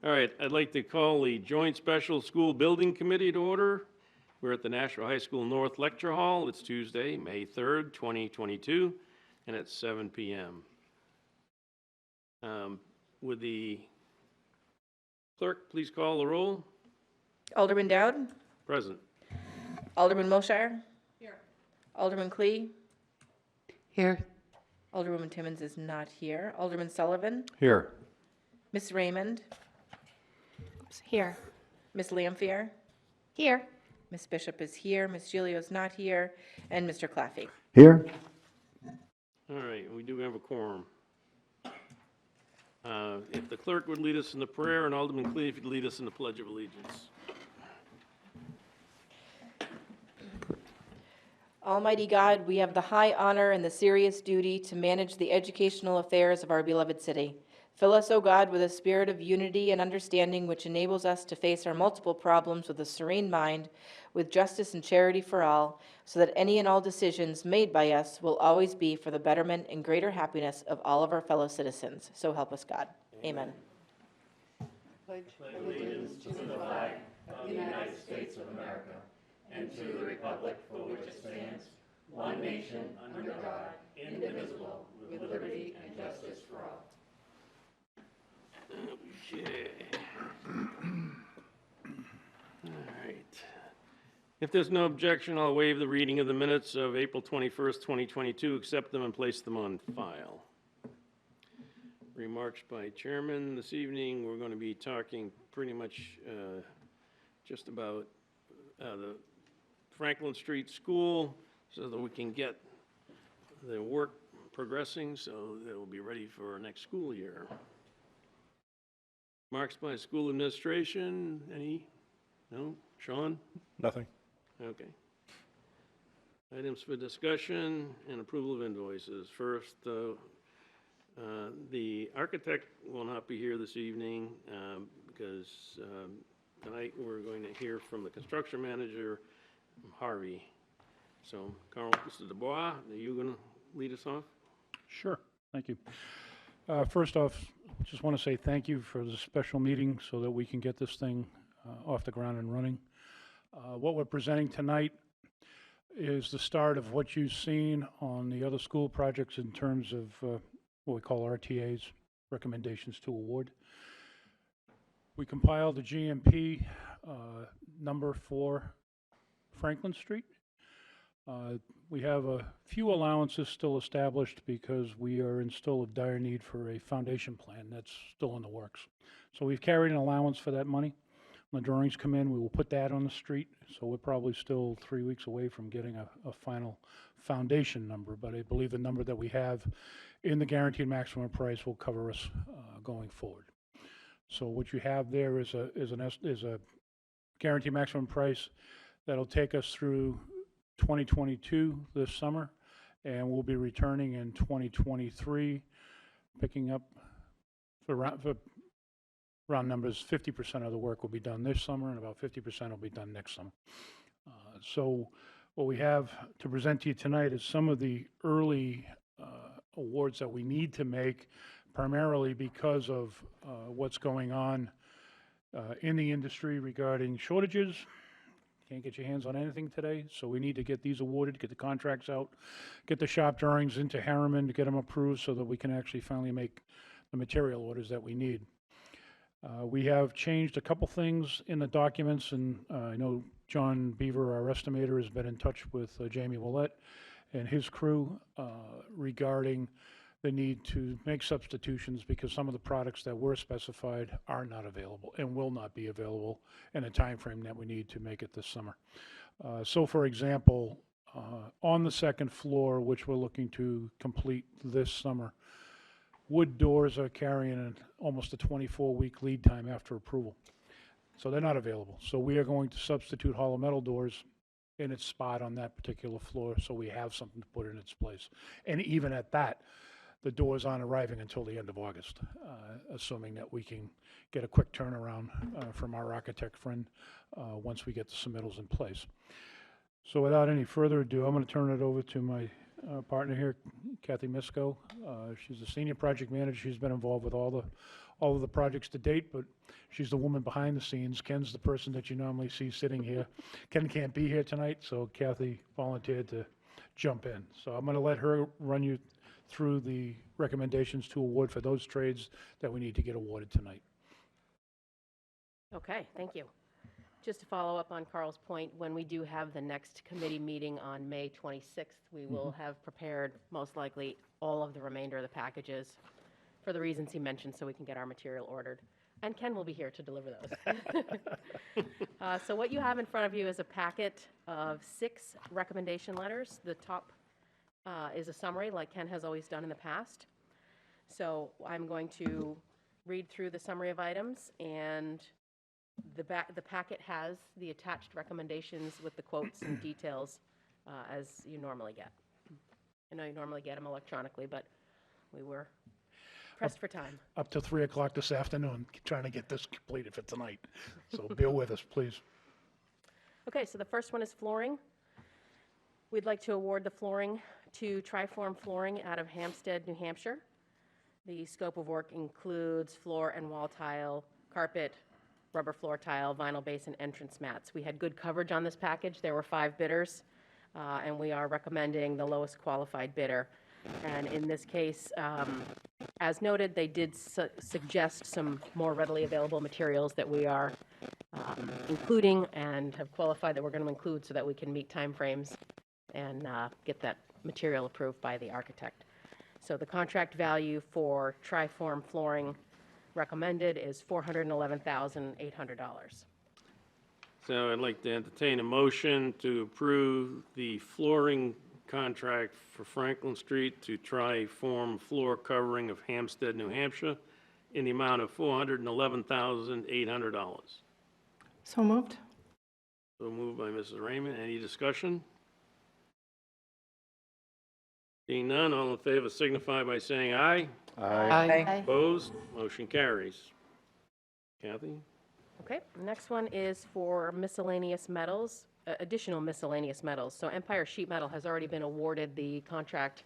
All right, I'd like to call the Joint Special School Building Committee to order. We're at the Nashua High School North Lecture Hall. It's Tuesday, May 3rd, 2022, and it's 7 p.m. Would the clerk please call the roll? Alderman Dowd? Present. Alderman Wilshire? Here. Alderman Clee? Here. Alderwoman Timmons is not here. Alderman Sullivan? Here. Miss Raymond? Here. Miss Lampier? Here. Miss Bishop is here. Miss Gilio is not here. And Mr. Claffey. Here. All right, we do have a quorum. If the clerk would lead us in the prayer, and Alderman Clee, if you'd lead us in the Pledge of Allegiance. Almighty God, we have the high honor and the serious duty to manage the educational affairs of our beloved city. Fill us, O God, with a spirit of unity and understanding which enables us to face our multiple problems with a serene mind, with justice and charity for all, so that any and all decisions made by us will always be for the betterment and greater happiness of all of our fellow citizens. So help us God. Amen. Okay. All right. If there's no objection, I'll waive the reading of the minutes of April 21st, 2022, accept them and place them on file. Remarks by chairman. This evening, we're going to be talking pretty much just about the Franklin Street School so that we can get the work progressing so that we'll be ready for our next school year. Remarks by school administration. Any? No? Sean? Nothing. Okay. Items for discussion and approval of invoices. First, the architect will not be here this evening because tonight we're going to hear from the construction manager, Harvey. So, Carl, Mr. Dubois, are you going to lead us off? Sure, thank you. First off, just want to say thank you for the special meeting so that we can get this thing off the ground and running. What we're presenting tonight is the start of what you've seen on the other school projects in terms of what we call RTAs, recommendations to award. We compiled the GMP number for Franklin Street. We have a few allowances still established because we are in still a dire need for a foundation plan that's still in the works. So we've carried an allowance for that money. When the drawings come in, we will put that on the street. So we're probably still 3 weeks away from getting a final foundation number, but I believe the number that we have in the guaranteed maximum price will cover us going forward. So what you have there is a guaranteed maximum price that'll take us through 2022 this summer, and we'll be returning in 2023, picking up for round numbers. 50% of the work will be done this summer, and about 50% will be done next summer. So what we have to present to you tonight is some of the early awards that we need to make, primarily because of what's going on in the industry regarding shortages. Can't get your hands on anything today, so we need to get these awarded, get the contracts out, get the shop drawings into Harriman to get them approved so that we can actually finally make the material orders that we need. We have changed a couple things in the documents, and I know John Beaver, our estimator, has been in touch with Jamie Willett and his crew regarding the need to make substitutions because some of the products that were specified are not available and will not be available in a time frame that we need to make it this summer. So for example, on the second floor, which we're looking to complete this summer, wood doors are carrying almost a 24-week lead time after approval. So they're not available. So we are going to substitute hollow metal doors in its spot on that particular floor so we have something to put in its place. And even at that, the doors aren't arriving until the end of August, assuming that we can get a quick turnaround from our architect friend once we get the submittals in place. So without any further ado, I'm going to turn it over to my partner here, Kathy Misko. She's a senior project manager. She's been involved with all of the projects to date, but she's the woman behind the scenes. Ken's the person that you normally see sitting here. Ken can't be here tonight, so Kathy volunteered to jump in. So I'm going to let her run you through the recommendations to award for those trades that we need to get awarded tonight. Okay, thank you. Just to follow up on Carl's point, when we do have the next committee meeting on May 26th, we will have prepared most likely all of the remainder of the packages for the reasons he mentioned, so we can get our material ordered. And Ken will be here to deliver those. So what you have in front of you is a packet of 6 recommendation letters. The top is a summary, like Ken has always done in the past. So I'm going to read through the summary of items, and the packet has the attached recommendations with the quotes and details as you normally get. I know you normally get them electronically, but we were pressed for time. Up to 3 o'clock this afternoon, trying to get this completed for tonight. So bear with us, please. Okay, so the first one is flooring. We'd like to award the flooring to Triform Flooring out of Hampstead, New Hampshire. The scope of work includes floor and wall tile, carpet, rubber floor tile, vinyl base, and entrance mats. We had good coverage on this package. There were 5 bidders, and we are recommending the lowest qualified bidder. And in this case, as noted, they did suggest some more readily available materials that we are including and have qualified that we're going to include so that we can meet timeframes and get that material approved by the architect. So the contract value for Triform Flooring recommended is $411,800. So I'd like to entertain a motion to approve the flooring contract for Franklin Street to Triform Floor Covering of Hampstead, New Hampshire, in the amount of $411,800. So moved. So moved by Mrs. Raymond. Any discussion? Seeing none, all in favor signify by saying aye. Aye. Opposed? Motion carries. Kathy? Okay, next one is for miscellaneous metals, additional miscellaneous metals. So Empire Sheet Metal has already been awarded the contract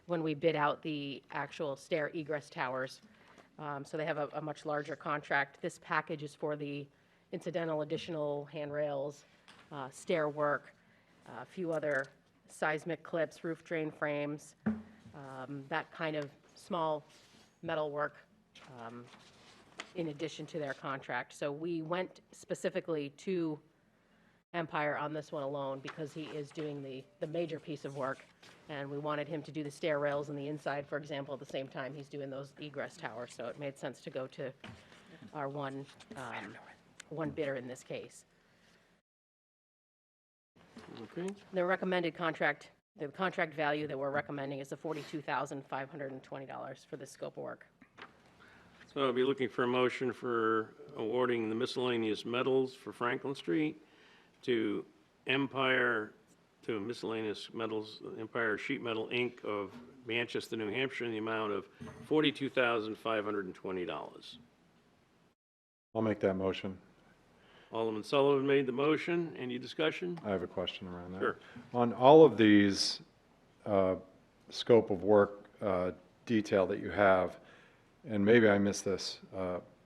when we bid out the actual stair egress towers. So they have a much larger contract. This package is for the incidental additional handrails, stair work, a few other seismic clips, roof drain frames, that kind of small metal work in addition to their contract. So we went specifically to Empire on this one alone because he is doing the major piece of work, and we wanted him to do the stair rails and the inside, for example, at the same time he's doing those egress towers. So it made sense to go to our one bidder in this case. Okay. The recommended contract, the contract value that we're recommending is the $42,520 for this scope of work. So I'll be looking for a motion for awarding the miscellaneous metals for Franklin Street to Miscellaneous Metals, Empire Sheet Metal, Inc. of Manchester, New Hampshire, in the amount of $42,520. I'll make that motion. Alderman Sullivan made the motion. Any discussion? I have a question around that. Sure. On all of these scope of work detail that you have, and maybe I missed this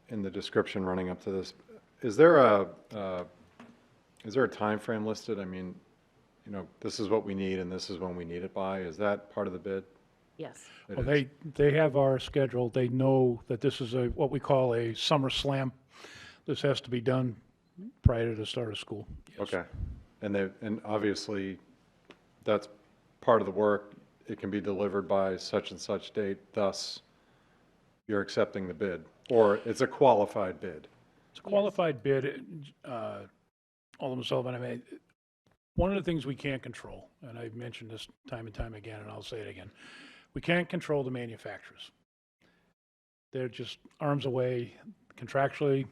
in the description running up to this, is there a time frame listed? I mean, you know, this is what we need and this is when we need it by. Is that part of the bid? Yes. It Well, is. they have our schedule. They know that this is what we call a summer slam. This has to be done prior to the start of school. Yes. Okay. And obviously, that's part of the work. It can be delivered by such and such date, thus you're accepting the bid, or it's a qualified bid. It's a qualified bid. Alderman Sullivan, I mean, one of the things we can't control, and I've mentioned this time and time again, and I'll say it again, we can't control the manufacturers. They're just arms away contractually.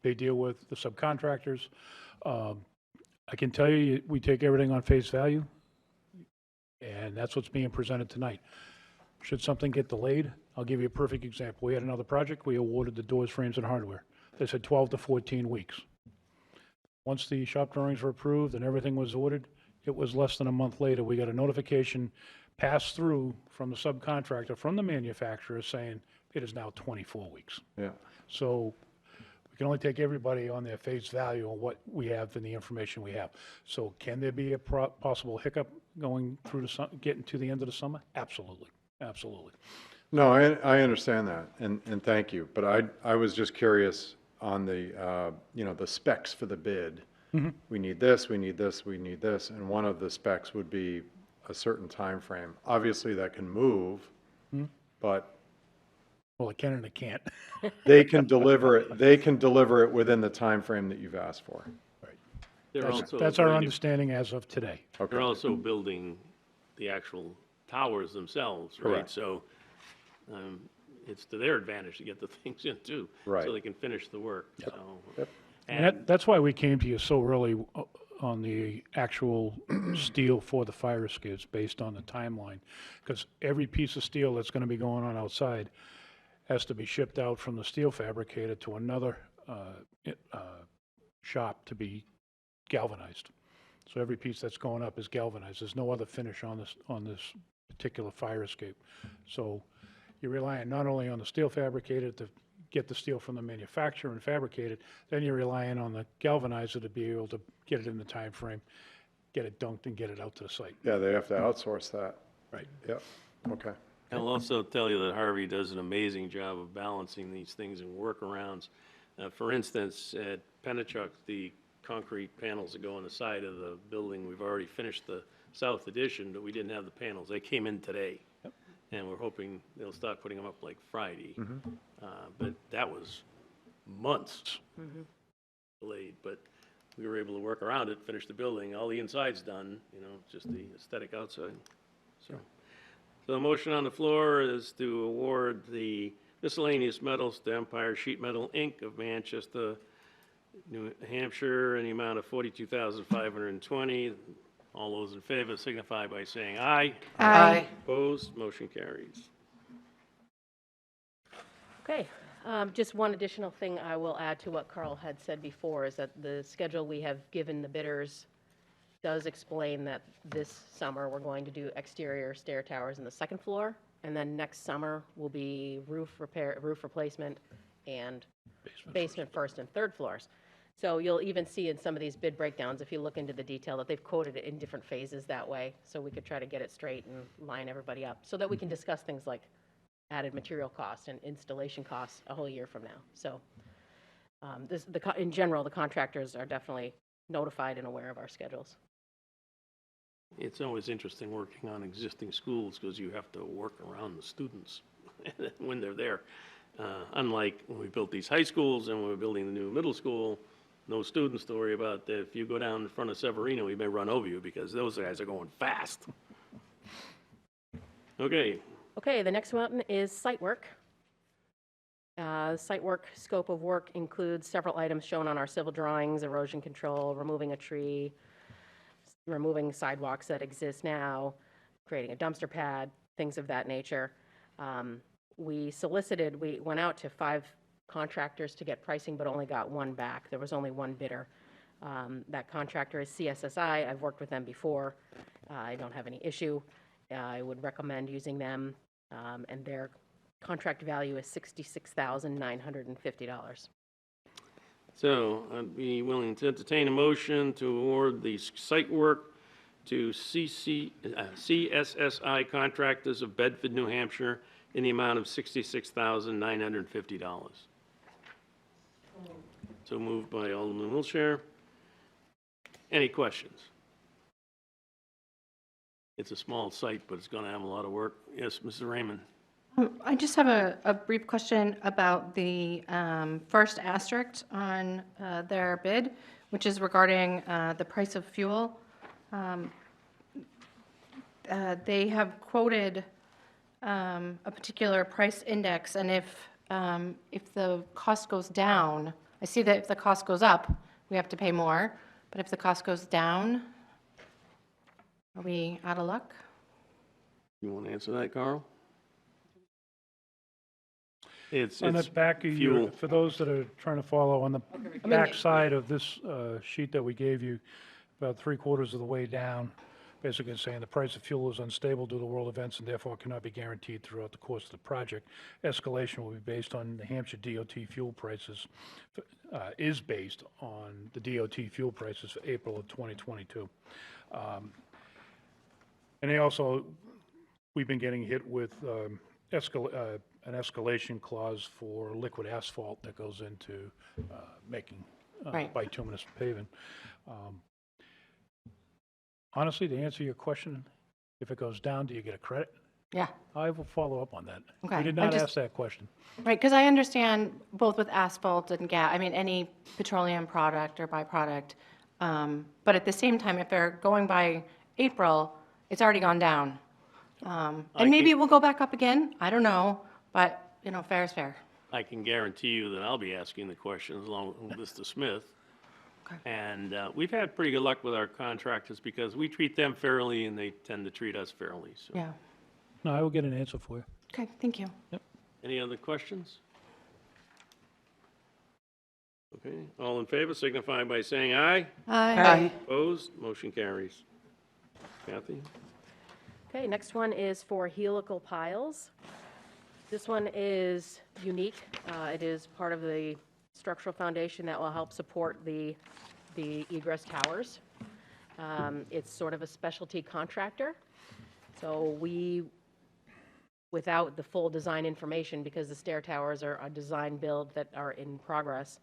They deal with the subcontractors. I can tell you, we take everything on face value, and that's what's being presented tonight. Should something get delayed, I'll give you a perfect example. We had another project, we awarded the doors, frames, and hardware. They said 12 to 14 weeks. Once the shop drawings were approved and everything was ordered, It was less than a month later, we got a notification passed through from the subcontractor, from the manufacturer, saying it is now 24 weeks. Yeah. So we can only take everybody on their face value on what we have and the information we have. So can there be a possible hiccup going through getting to the end of the summer? Absolutely, absolutely. No, I understand that, and thank you. But I was just curious on the, the specs for the bid. We need this, we need this, we need this, and one of the specs would be a certain time frame. Obviously, that can move, but Well, it can and it can't. they can deliver it within the time frame that you've asked for. They're also That's our going to- understanding as of today. They're Okay, also building the actual towers themselves, right? Correct. So it's to their advantage to get the things in too. Right. So they can finish the work, so. Yep. And that's why we came to you so early on the actual steel for the fire escapes, based on the timeline. Because every piece of steel that's going to be going on outside has to be shipped out from the steel fabricator to another shop to be galvanized. So every piece that's going up is galvanized. There's no other finish on this particular fire escape. So you're relying not only on the steel fabricator to get the steel from the manufacturer and fabricate it, then you're relying on the galvanizer to be able to get it in the time frame, get it dunked, and get it out to the site. Yeah, they have to outsource that. Right. Yep, okay. I'll also tell you that Harvey does an amazing job of balancing these things and workarounds. For instance, at Pennachuck, the concrete panels that go on the side of the building, we've already finished the south addition, but we didn't have the panels. They came in today. And we're hoping they'll start putting them up like Friday. But that was months delayed, but we were able to work around it, finish the building. All the inside's done, just the aesthetic outside. So the motion on the floor is to award the miscellaneous metals to Empire Sheet Metal, Inc. of Manchester, New Hampshire, in the amount of $42,520. All those in favor signify by saying aye. Aye. Opposed, motion carries. Okay, just one additional thing I will add to what Carl had said before is that the schedule we have given the bidders does explain that this summer we're going to do exterior stair towers in the second floor, and then next summer will be roof replacement, and basement first and third floors. So you'll even see in some of these bid breakdowns, if you look into the detail, that they've quoted it in different phases that way, so we could try to get it straight and line everybody up, so that we can discuss things like added material costs and installation costs a whole year from now. So in general, the contractors are definitely notified and aware of our schedules. It's always interesting working on existing schools because you have to work around the students when they're there. Unlike when we built these high schools and when we were building the new middle school, no students to worry about. If you go down in front of Severino, he may run over you because those guys are going fast. Okay, Okay, the next one is site work. Site work scope of work includes several items shown on our civil drawings: erosion control, removing a tree, removing sidewalks that exist now, creating a dumpster pad, things of that nature. We went out to 5 contractors to get pricing, but only got one back. There was only one bidder. That contractor is CSSI. I've worked with them before. I don't have any issue. I would recommend using them, and their contract value is $66,950. so I'd be willing to entertain a motion to award the site work to CSSI Contractors of Bedford, New Hampshire, in the amount of $66,950. So moved by Alderman Wiltshire. Any questions? It's a small site, but it's going to have a lot of work. Yes, Mrs. Raymond. I just have a brief question about the first asterisk on their bid, which is regarding the price of fuel. They have quoted a particular price index, and if the cost goes down, I see that if the cost goes up, we have to pay more, but if the cost goes down, are we out of luck? You want to answer that, Carl? It's On the back of fuel. your, for those that are trying to follow, on the back side of this sheet that we gave you, about 3/4 of the way down, basically saying the price of fuel is unstable due to world events and therefore cannot be guaranteed throughout the course of the project. Escalation will be based on the Hampshire DOT fuel prices, is based on the DOT fuel prices for April of 2022. And they also, we've been getting hit with an escalation clause for liquid asphalt that goes into making Right. bituminous paving. Honestly, to answer your question, if it goes down, do you get a credit? Yeah, I will follow up on that. Okay, We did I'm not just- ask that question. right, because I understand both with asphalt and gas, I mean, any petroleum product or byproduct. But at the same time, if they're going by April, it's already gone down. And maybe it will go back up again, I don't know, but, you know, fair is fair. I can guarantee you that I'll be asking the questions along with Mr. Smith. Okay. And we've had pretty good luck with our contractors because we treat them fairly and they tend to treat us fairly. So, Yeah, No, I will get an answer for you. okay, thank you. any other questions? Okay, all in favor signify by saying aye. Aye. Opposed, motion carries. Kathy? Okay, next one is for Helical Piles. This one is unique. It is part of the structural foundation that will help support the egress towers. It's sort of a specialty contractor. So we, without the full design information, because the stair towers are a design build that are in progress,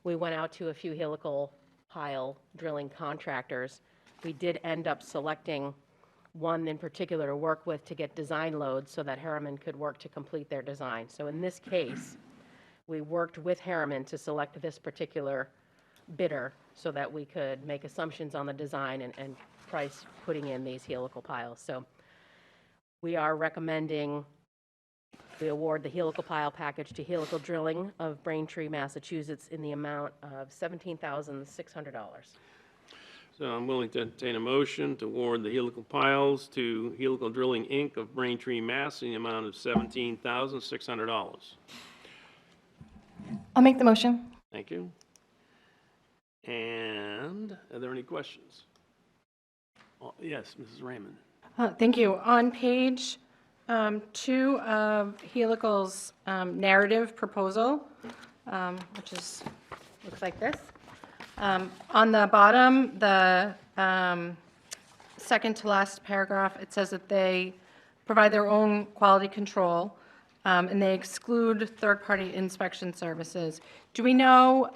we went out to a few helical pile drilling contractors. We did end up selecting one in particular to work with to get design loads so that Harriman could work to complete their design. So in this case, we worked with Harriman to select this particular bidder so that we could make assumptions on the design and price putting in these helical piles. So we are recommending we award the helical pile package to Helical Drilling of Braintree, Massachusetts in the amount of $17,600. So I'm willing to entertain a motion to award the helical piles to Helical Drilling, Inc. of Braintree, Mass. in the amount of $17,600. I'll make the motion. Thank you. And are there any questions? Oh, yes, Mrs. Raymond. Thank you. On page 2 of Helical's narrative proposal, which is, looks like this. On the bottom, the second to last paragraph, it says that they provide their own quality control, and they exclude third-party inspection services. Do we know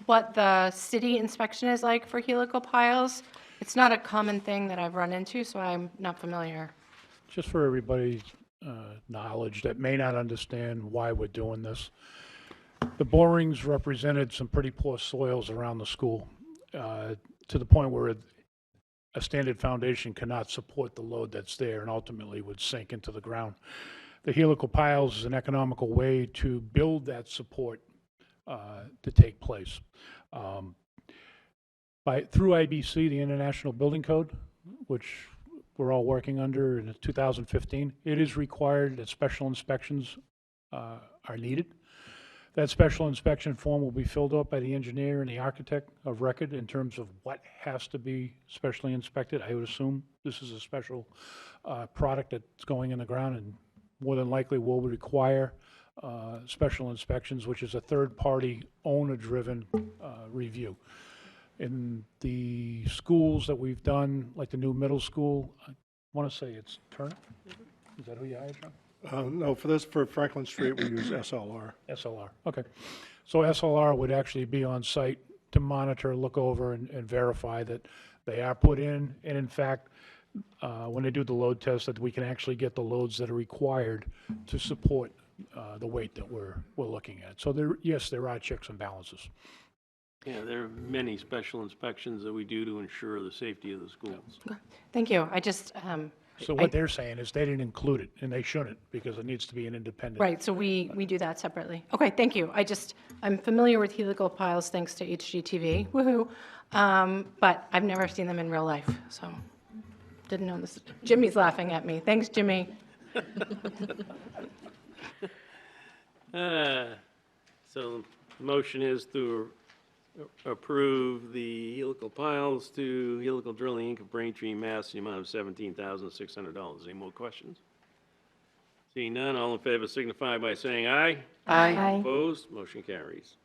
what the city inspection is like for helical piles? It's not a common thing that I've run into, so I'm not familiar. Just for everybody's knowledge that may not understand why we're doing this, the borings represented some pretty poor soils around the school, to the point where a standard foundation cannot support the load that's there and ultimately would sink into the ground. The helical piles is an economical way to build that support to take place. Through IBC, the International Building Code, which we're all working under in 2015, it is required that special inspections are needed. That special inspection form will be filled out by the engineer and the architect of record in terms of what has to be specially inspected. I would assume this is a special product that's going in the ground and more than likely will require special inspections, which is a third-party, owner-driven review. In the schools that we've done, like the new middle school, I want to say it's Turner? Is that who you hired, John? No, for Franklin Street, we use SLR. SLR, okay. So SLR would actually be on site to monitor, look over, and verify that they are put in, and in fact, when they do the load test, that we can actually get the loads that are required to support the weight that we're looking at. So yes, there are checks and balances. Yeah, there are many special inspections that we do to ensure the safety of the schools. Thank you. I just, So what they're saying is they didn't include it, and they shouldn't, because it needs to be an independent. right, so we do that separately. Okay, thank you. I'm familiar with helical piles thanks to HGTV, woohoo. But I've never seen them in real life, so didn't know this. Jimmy's laughing at me. Thanks, Jimmy. So the motion is to approve the Helical Piles to Helical Drilling Inc. of Braintree, Mass., the amount of $17,600. Any more questions? Seeing none, all in favor signify by saying aye. Aye. Opposed, motion carries.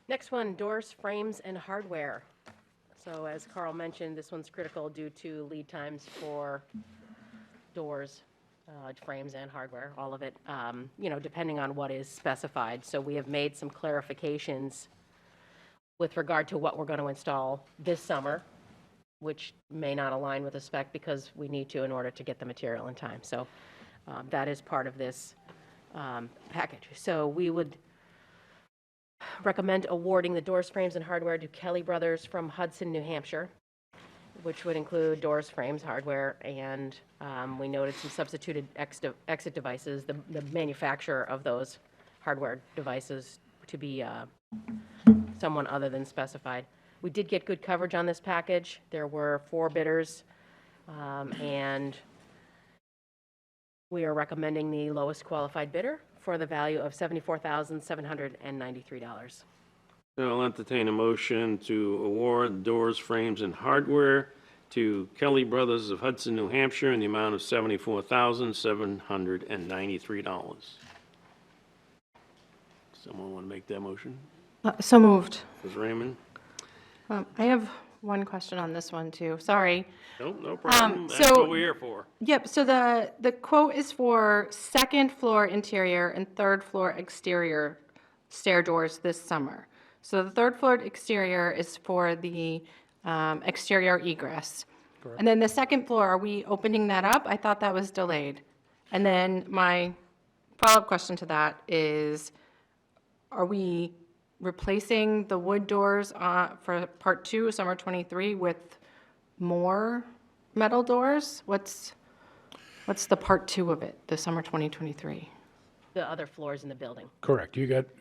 Next one, doors, frames, and hardware. So as Carl mentioned, this one's critical due to lead times for doors, frames, and hardware, all of it, depending on what is specified. So we have made some clarifications with regard to what we're going to install this summer, which may not align with the spec because we need to in order to get the material in time. So that is part of this package. So we would recommend awarding the doors, frames, and hardware to Kelly Brothers from Hudson, New Hampshire, which would include doors, frames, hardware, and we noted some substituted exit devices, the manufacturer of those hardware devices to be someone other than specified. We did get good coverage on this package. There were 4 bidders, and we are recommending the lowest qualified bidder for the value of $74,793. So I'll entertain a motion to award doors, frames, and hardware to Kelly Brothers of Hudson, New Hampshire, in the amount of $74,793. Someone want to make that motion? So moved. Ms. Raymond? I have one question on this one, too. Sorry. Nope, no problem. That's so- what we're here for. Yep, so the quote is for second floor interior and third floor exterior stair doors this summer. So the third floor exterior is for the exterior egress. And then the second floor, are we opening that up? I thought that was delayed. And then my follow-up question to that is, are we replacing the wood doors for part 2, summer 23, with more metal doors? What's the part 2 of it, the summer 2023? The other floors in the building. Correct.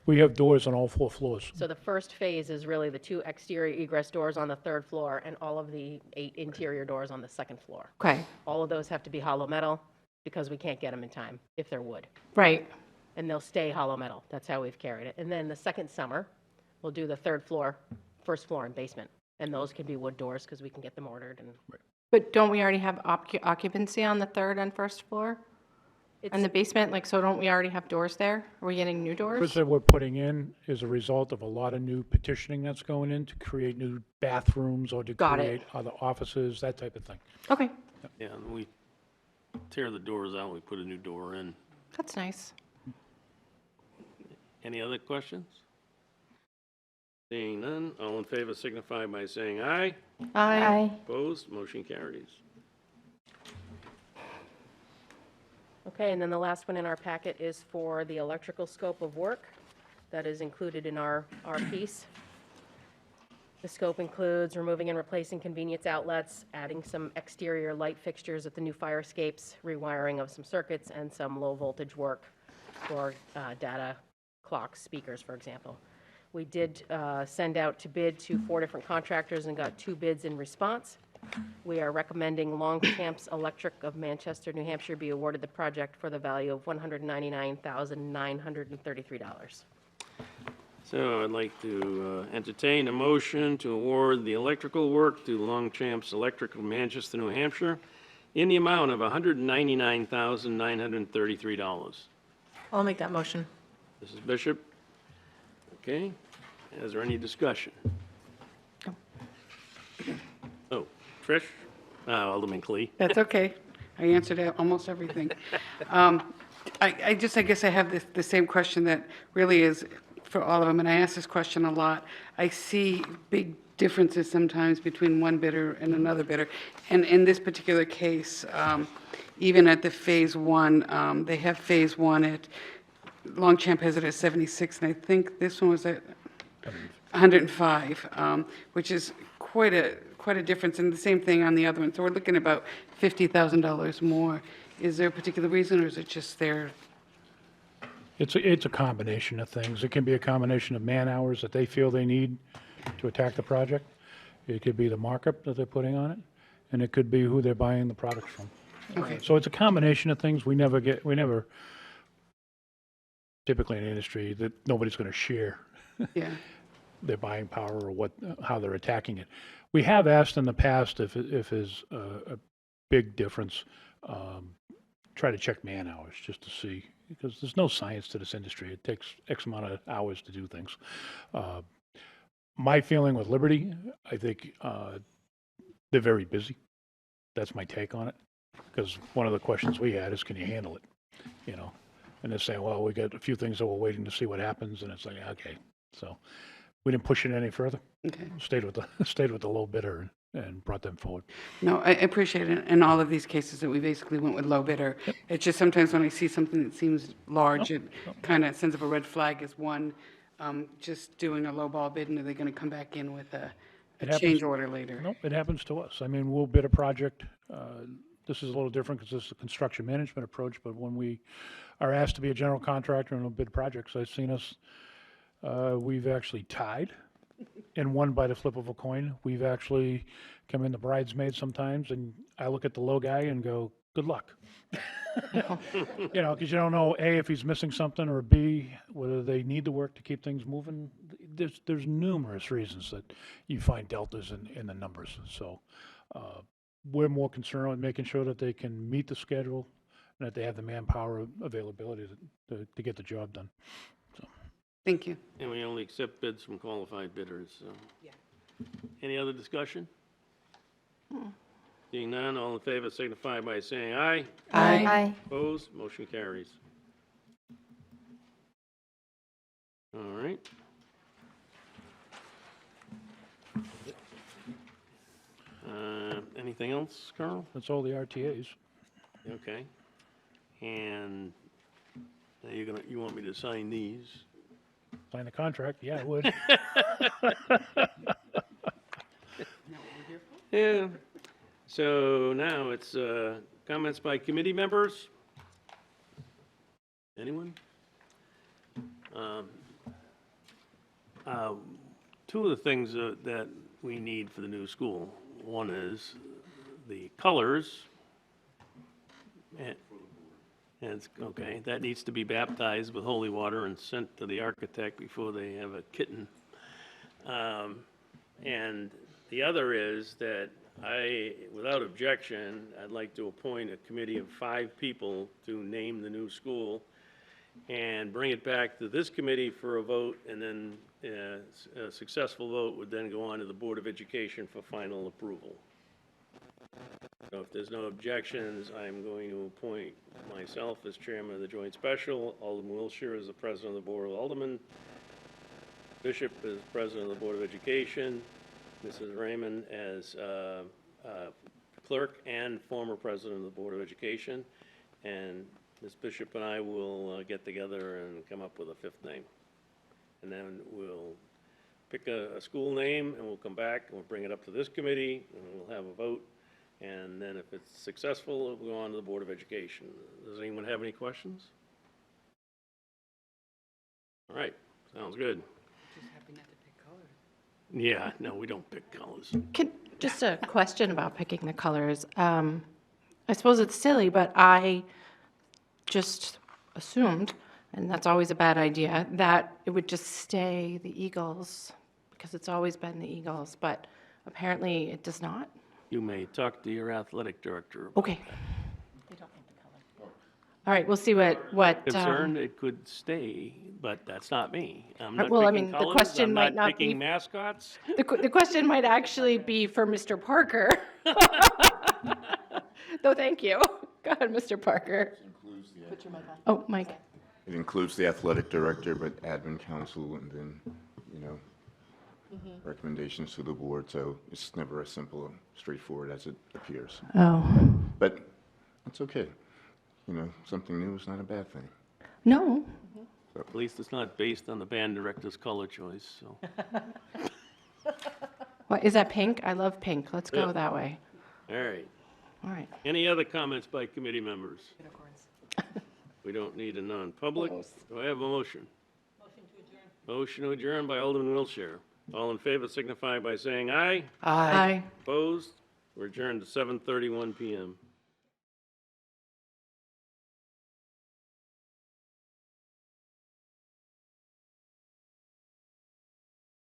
We have doors on all 4 floors. So the first phase is really the 2 exterior egress doors on the 3rd floor and all of the 8 interior doors on the 2nd floor. Okay, All of those have to be hollow metal because we can't get them in time if they're wood. right. And they'll stay hollow metal. That's how we've carried it. And then the second summer, we'll do the 3rd floor, 1st floor, and basement. And those can be wood doors because we can get them ordered. And But don't we already have occupancy on the 3rd and 1st floor? And the basement, so don't we already have doors there? Are we getting new doors? First that we're putting in is a result of a lot of new petitioning that's going in to create new bathrooms or to Got it. create other offices, that type of thing. Okay, Yeah, and we tear the doors out, we put a new door in. that's nice. Any other questions? Seeing none, all in favor signify by saying aye. Aye. Opposed, motion carries. Okay, and then the last one in our packet is for the electrical scope of work that is included in our piece. The scope includes removing and replacing convenience outlets, adding some exterior light fixtures at the new fire escapes, rewiring of some circuits, and some low-voltage work for data clocks, speakers, for example. We did send out to bid to 4 different contractors and got 2 bids in response. We are recommending Longchamps Electric of Manchester, New Hampshire be awarded the project for the value of $199,933. So I'd like to entertain a motion to award the electrical work to Longchamps Electric of Manchester, New Hampshire, in the amount of $199,933. I'll make that motion. Mrs. Bishop? Okay. Is there any discussion? Oh, Trish? Alderman Clee? That's okay. I answered almost everything. I guess I have the same question that really is for all of them, and I ask this question a lot. I see big differences sometimes between one bidder and another bidder. And in this particular case, even at the Phase 1, they have Phase 1 at, Longchamp has it at 76, and I think this one was at 105, which is quite a difference, and the same thing on the other one. So we're looking about $50,000 more. Is there a particular reason, or is it just their? It's a combination of things. It can be a combination of man-hours that they feel they need to attack the project. It could be the markup that they're putting on it, and it could be who they're buying the products from. Okay. So it's a combination of things. We never typically in the industry, that nobody's going to share Yeah. their buying power or what, how they're attacking it. We have asked in the past if there's a big difference, try to check man hours just to see, because there's no science to this industry. It takes X amount of hours to do things. My feeling with Liberty, I think they're very busy. That's my take on it. Because one of the questions we had is, can you handle it? You know, and they're saying, well, we got a few things that we're waiting to see what happens, and it's like, okay. So we didn't push it any further. Okay. Stayed with the low bidder and brought them forward. No, I appreciate it. In all of these cases that we basically went with low bidder. It's just sometimes when I see something that seems large, it kind of sends up a red flag as one, just doing a low ball bid, and are they going to come back in with a happens- change order later? No, it happens to us. I mean, we'll bid a project. This is a little different because this is a construction management approach, but when we are asked to be a general contractor and we'll bid projects, I've seen us, we've actually tied and won by the flip of a coin. We've actually come in the bridesmaid sometimes, and I look at the low guy and go, good luck. You know, because you don't know, A, if he's missing something, or B, whether they need the work to keep things moving. There's numerous reasons that you find deltas in the numbers. So we're more concerned with making sure that they can meet the schedule and that they have the manpower availability to get the job done. Thank you. And we only accept bids from qualified bidders, so. Yeah. Any other discussion? Seeing none, all in favor signify by saying aye. Aye. Opposed, motion carries. All right. Anything else, Carl? That's all the RTAs. Okay. And now you want me to sign these? Sign the contract, yeah, I would. Yeah. So now it's comments by committee members. Anyone? Two of the things that we need for the new school, one is the colors. And it's, okay, that needs to be baptized with holy water and sent to the architect before they have a kitten. And the other is that without objection, I'd like to appoint a committee of 5 people to name the new school and bring it back to this committee for a vote, and then a successful vote would then go on to the Board of Education for final approval. So if there's no objections, I'm going to appoint myself as chairman of the Joint Special, Alderman Wilshire as the president of the Board of Aldermen, Bishop as president of the Board of Education, Mrs. Raymond as clerk and former president of the Board of Education, and Ms. Bishop and I will get together and come up with a 5th name. And then we'll pick a school name, and we'll come back, and we'll bring it up to this committee, and we'll have a vote. And then if it's successful, it'll go on to the Board of Education. Does anyone have any questions? All right, sounds good. Just happy not to pick colors. Yeah, no, we don't pick colors. Just a question about picking the colors. I suppose it's silly, but I just assumed, and that's always a bad idea, that it would just stay the Eagles, because it's always been the Eagles, but apparently it does not. You may talk to your athletic director. Okay. All right, we'll see what. Concerned, it could stay, but that's not me. I'm not well, I picking mean, the colors. question I'm might not picking be- mascots. The question might actually be for Mr. Parker. No, thank you. Go ahead, Mr. Parker. Oh, Mike. It includes the athletic director, but admin council, and then, recommendations to the board, so it's never as simple, straightforward as it appears. Oh, But it's okay. Something new is not a bad thing. no. At least it's not based on the band director's color choice, so. What, is that pink? I love pink. Let's go Yeah. that way. All right. All right. Any other comments by committee members? We don't need a non-public. Do I have a motion? Motion to adjourn by Alderman Wiltshire. All in favor signify by saying aye. Aye. Opposed? We're adjourned to 7:31 PM.